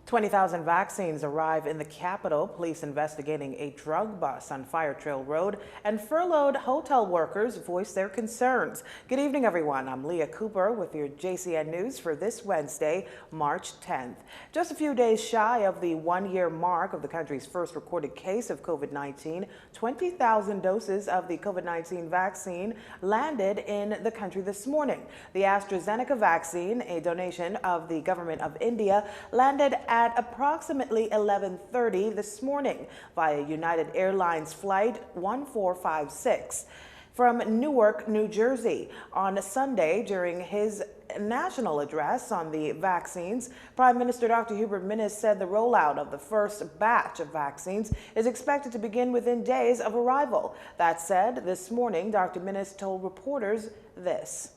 20,000 vaccines arrive in the capital. Police investigating a drug bust on Fire Trail Road, and furloughed hotel workers voice their concerns. Good evening, everyone. I'm Leah Cooper with your JCN News for this Wednesday, March 10th. Just a few days shy of the one-year mark of the country's first recorded case of COVID-19, 20,000 doses of the COVID-19 vaccine landed in the country this morning. The AstraZeneca vaccine, a donation of the government of India, landed at approximately 11:30 this morning via United Airlines Flight 1456 from Newark, New Jersey. On Sunday, during his national address on the vaccines, Prime Minister Dr. Hubert Minnis said the rollout of the first batch of vaccines is expected to begin within days of arrival. That said, this morning, Dr. Minnis told reporters this.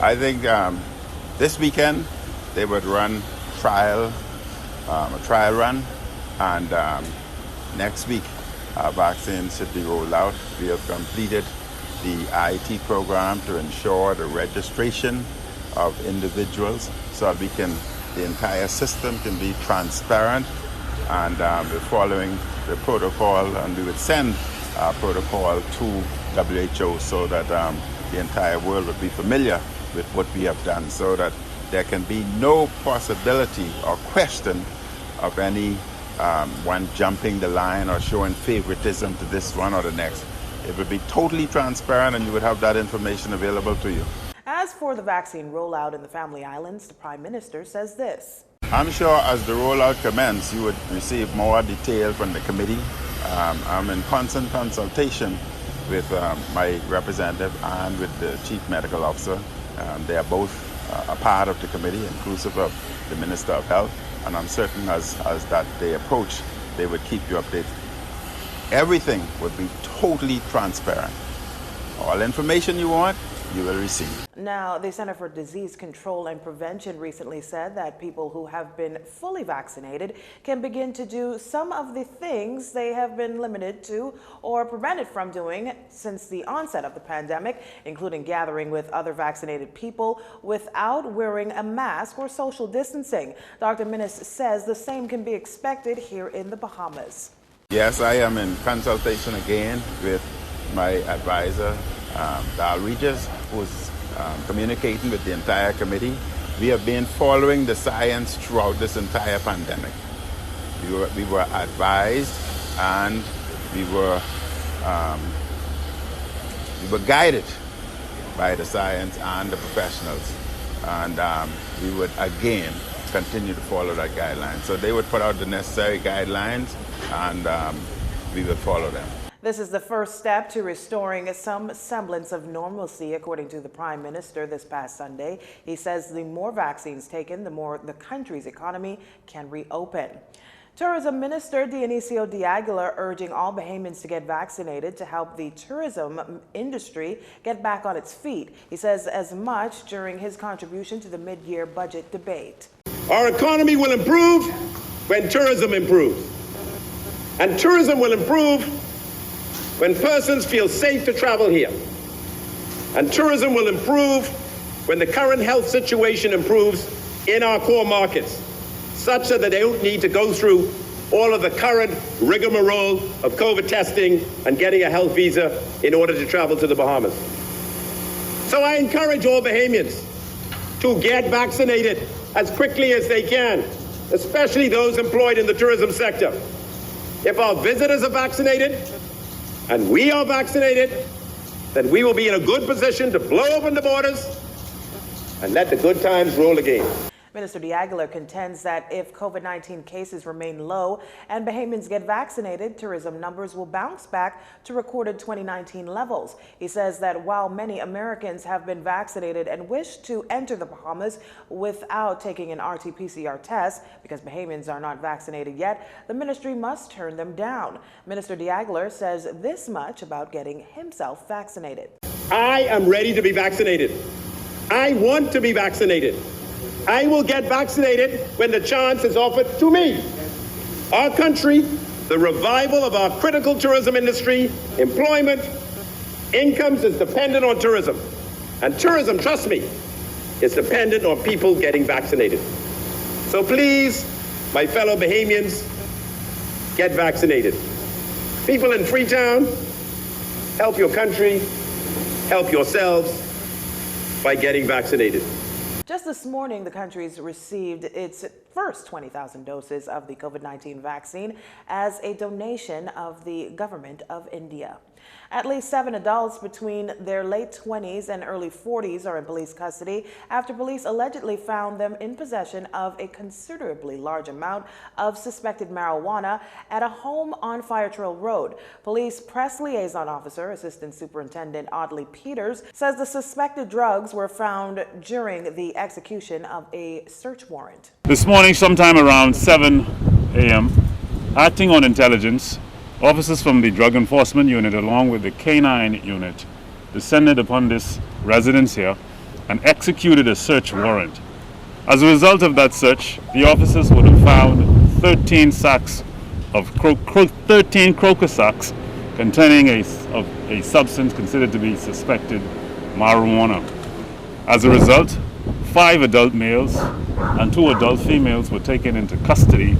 I think this weekend they would run a trial run, and next week vaccines should be rolled out. We have completed the IT program to ensure the registration of individuals so that the entire system can be transparent, and we're following the protocol, and we would send protocol to WHO so that the entire world would be familiar with what we have done, so that there can be no possibility or question of any one jumping the line or showing favoritism to this one or the next. It would be totally transparent, and you would have that information available to you. As for the vaccine rollout in the Family Islands, the Prime Minister says this. I'm sure as the rollout commences, you would receive more detail from the committee. I'm in constant consultation with my representative and with the Chief Medical Officer. They are both a part of the committee, inclusive of the Minister of Health, and I'm certain as that they approach, they would keep you updated. Everything would be totally transparent. All information you want, you will receive. Now, the Center for Disease Control and Prevention recently said that people who have been fully vaccinated can begin to do some of the things they have been limited to or prevented from doing since the onset of the pandemic, including gathering with other vaccinated people without wearing a mask or social distancing. Dr. Minnis says the same can be expected here in the Bahamas. Yes, I am in consultation again with my advisor, Dal Regis, who's communicating with the entire committee. We have been following the science throughout this entire pandemic. We were advised, and we were guided by the science and the professionals, and we would again continue to follow that guideline. So they would put out the necessary guidelines, and we would follow them. This is the first step to restoring some semblance of normalcy, according to the Prime Minister this past Sunday. He says the more vaccines taken, the more the country's economy can reopen. Tourism Minister Dionisio de Aguilar urging all Bahamians to get vaccinated to help the tourism industry get back on its feet. He says as much during his contribution to the mid-year budget debate. Our economy will improve when tourism improves. And tourism will improve when persons feel safe to travel here. And tourism will improve when the current health situation improves in our core markets, such that they don't need to go through all of the current rigmarole of COVID testing and getting a health visa in order to travel to the Bahamas. So I encourage all Bahamians to get vaccinated as quickly as they can, especially those employed in the tourism sector. If our visitors are vaccinated, and we are vaccinated, then we will be in a good position to blow open the borders and let the good times roll again. Minister de Aguilar contends that if COVID-19 cases remain low and Bahamians get vaccinated, tourism numbers will bounce back to recorded 2019 levels. He says that while many Americans have been vaccinated and wish to enter the Bahamas without taking an RT-PCR test, because Bahamians are not vaccinated yet, the ministry must turn them down. Minister de Aguilar says this much about getting himself vaccinated. I am ready to be vaccinated. I want to be vaccinated. I will get vaccinated when the chance is offered to me. Our country, the revival of our critical tourism industry, employment, incomes is dependent on tourism. And tourism, trust me, is dependent on people getting vaccinated. So please, My fellow Bahamians, get vaccinated. People in Freetown, help your country, help yourselves by getting vaccinated. Just this morning, the country's received its first 20,000 doses of the COVID-19 vaccine as a donation of the government of India. At least 7 adults between their late 20s and early 40s are in police custody after police allegedly found them in possession of a considerably large amount of suspected marijuana at a home on Fire Trail Road. Police press liaison officer, Assistant Superintendent Audley Peters, says the suspected drugs were found during the execution of a search warrant. This morning, sometime around 7 a.m., acting on intelligence, officers from the Drug Enforcement Unit along with the K9 unit descended upon this residence here and executed a search warrant. As a result of that search, the officers would have found 13 sacks of 13 croaker sacks containing a substance considered to be suspected marijuana. As a result, 5 adult males and 2 adult females were taken into custody,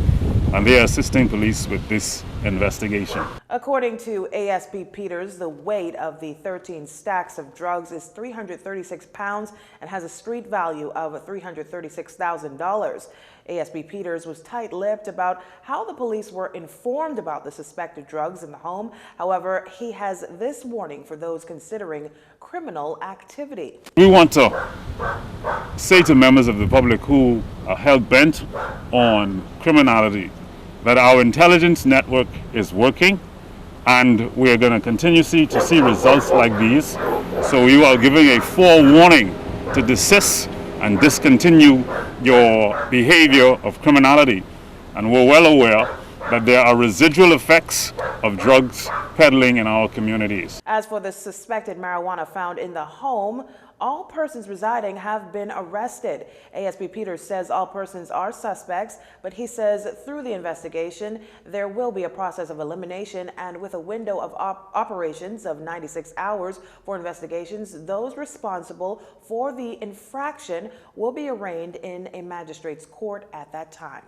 and they are assisting police with this investigation. According to ASP Peters, the weight of the 13 stacks of drugs is 336 pounds and has a street value of $336,000. ASP Peters was tight-lipped about how the police were informed about the suspected drugs in the home. However, he has this warning for those considering criminal activity. We want to say to members of the public who are hell-bent on criminality that our intelligence network is working, and we are going to continue to see results like these. So we are giving a forewarning to desist and discontinue your behavior of criminality. And we're well aware that there are residual effects of drugs peddling in our communities. As for the suspected marijuana found in the home, all persons residing have been arrested. ASP Peters says all persons are suspects, but he says through the investigation, there will be a process of elimination, and with a window of operations of 96 hours for investigations, those responsible for the infraction will be arraigned in a magistrate's court at that time.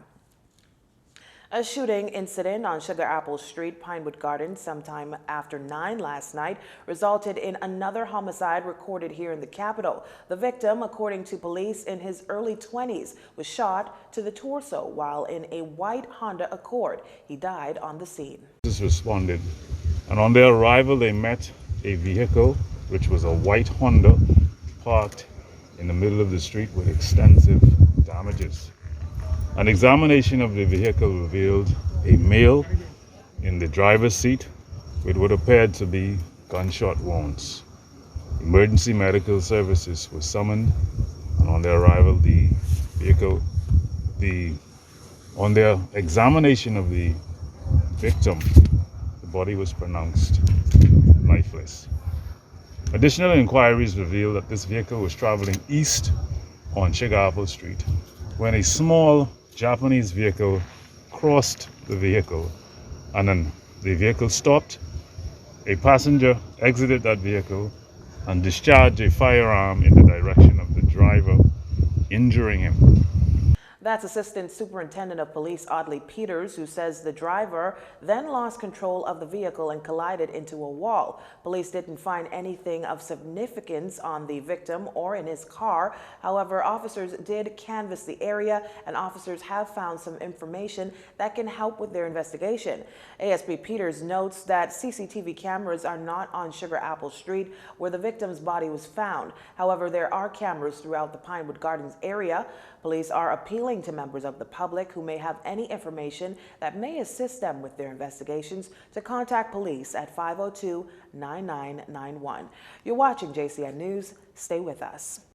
A shooting incident on Sugar Apple Street, Pinewood Gardens, sometime after 9 last night resulted in another homicide recorded here in the capital. The victim, according to police, in his early 20s, was shot to the torso while in a white Honda Accord. He died on the scene. Police responded, and on their arrival, they met a vehicle, which was a white Honda, parked in the middle of the street with extensive damages. An examination of the vehicle revealed a male in the driver's seat with what appeared to be gunshot wounds. Emergency medical services were summoned, and on their arrival, on their examination of the victim, the body was pronounced lifeless. Additional inquiries revealed that this vehicle was traveling east on Sugar Apple Street when a small Japanese vehicle crossed the vehicle, and then the vehicle stopped. A passenger exited that vehicle and discharged a firearm in the direction of the driver, injuring him. That's Assistant Superintendent of Police Audley Peters, who says the driver then lost control of the vehicle and collided into a wall. Police didn't find anything of significance on the victim or in his car. However, officers did canvass the area, and officers have found some information that can help with their investigation. ASP Peters notes that CCTV cameras are not on Sugar Apple Street where the victim's body was found. However, there are cameras throughout the Pinewood Gardens area. Police are appealing to members of the public who may have any information that may assist them with their investigations to contact police at 502-9991. You're watching JCN News. Stay with us.